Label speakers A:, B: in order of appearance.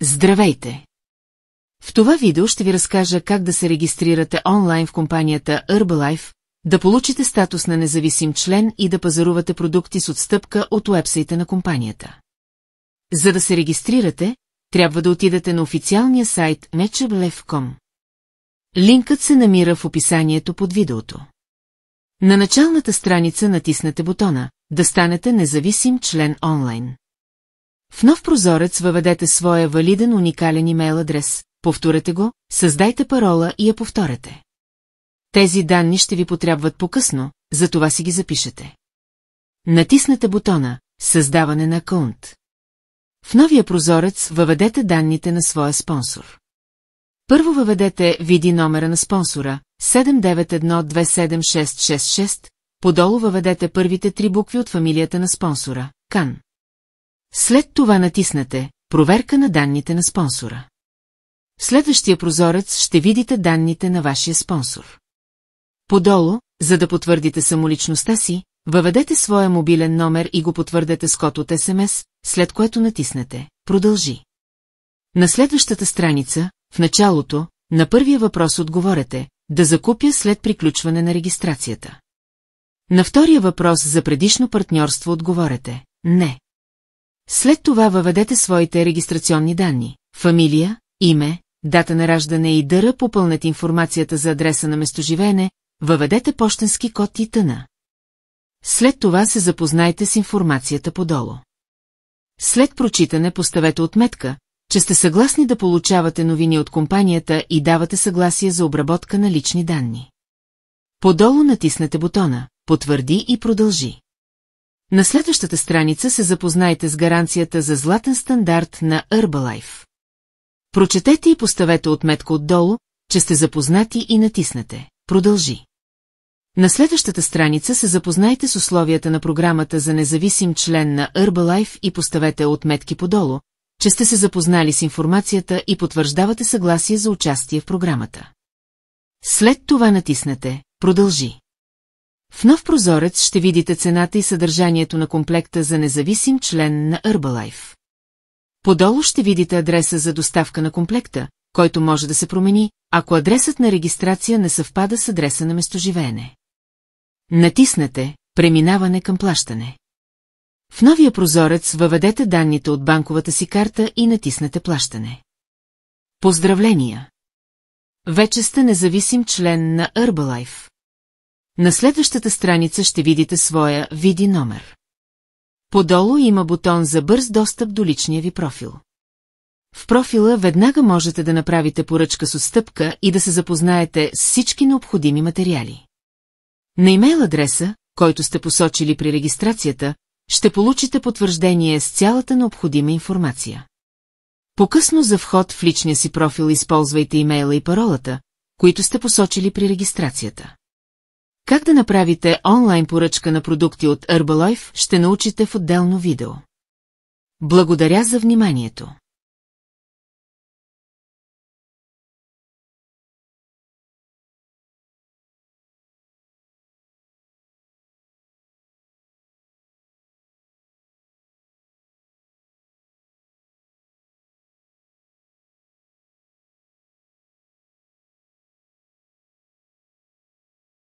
A: Здравейте! В това видео ще ви разкажа как да се регистрирате онлайн в компанията Herbalife, да получите статус на независим член и да пазарувате продукти с отстъпка от уебсайта на компанията. За да се регистрирате, трябва да отидете на официалния сайт herbalife.com. Линкът се намира в описанието под видеото. На началната страница натиснете бутона «Да станете независим член онлайн». В нов прозорец въведете своя валиден уникален имейл адрес, повторете го, създайте парола и я повторете. Тези данни ще ви потребват по-късно, затова си ги запишете. Натиснете бутона «Създаване на акаунт». В новия прозорец въведете данните на своя спонсор. Първо въведете види номера на спонсора 79127666, подолу въведете първите 3 букви от фамилията на спонсора – КАН. След това натиснете «Проверка на данните на спонсора». В следващия прозорец ще видите данните на вашия спонсор. Подолу, за да потвърдите самоличността си, въведете своя мобилен номер и го потвърдете с код от СМС, след което натиснете «Продължи». На следващата страница, в началото, на първия въпрос отговорете «Да закупя след приключване на регистрацията». На втория въпрос за предишно партньорство отговорете «Не». След това въведете своите регистрационни данни – фамилия, име, дата на раждане и ДР, попълнете информацията за адреса на местоживеене, въведете пощенски код и т.н. След това се запознайте с информацията подолу. След прочитане поставете отметка, че сте съгласни да получавате новини от компанията и давате съгласие за обработка на лични данни. Подолу натиснете бутона «Потвърди и продължи». На следващата страница се запознайте с гаранцията за златен стандарт на Herbalife. Прочетете и поставете отметка отдолу, че сте запознати и натиснете «Продължи». На следващата страница се запознайте с условията на програмата за независим член на Herbalife и поставете отметки подолу, че сте се запознали с информацията и потвърждавате съгласие за участие в програмата. След това натиснете «Продължи». В нов прозорец ще видите цената и съдържанието на комплекта за независим член на Herbalife. Подолу ще видите адреса за доставка на комплекта, който може да се промени, ако адресът на регистрация не съвпада с адреса на местоживеене. Натиснете «Преминаване към плащане». В новия прозорец въведете данните от банковата си карта и натиснете «Плащане». Поздравления! Вече сте независим член на Herbalife. На следващата страница ще видите своя види номер. Подолу има бутон за бърз достъп до личния ви профил. В профила веднага можете да направите поръчка с отстъпка и да се запознаете с всички необходими материали. На имейл адреса, който сте посочили при регистрацията, ще получите потвърждение с цялата необходима информация. По-късно за вход в личния си профил използвайте имейла и паролата, които сте посочили при регистрацията. Как да направите онлайн поръчка на продукти от Herbalife ще научите в отделно видео. Благодаря за вниманието.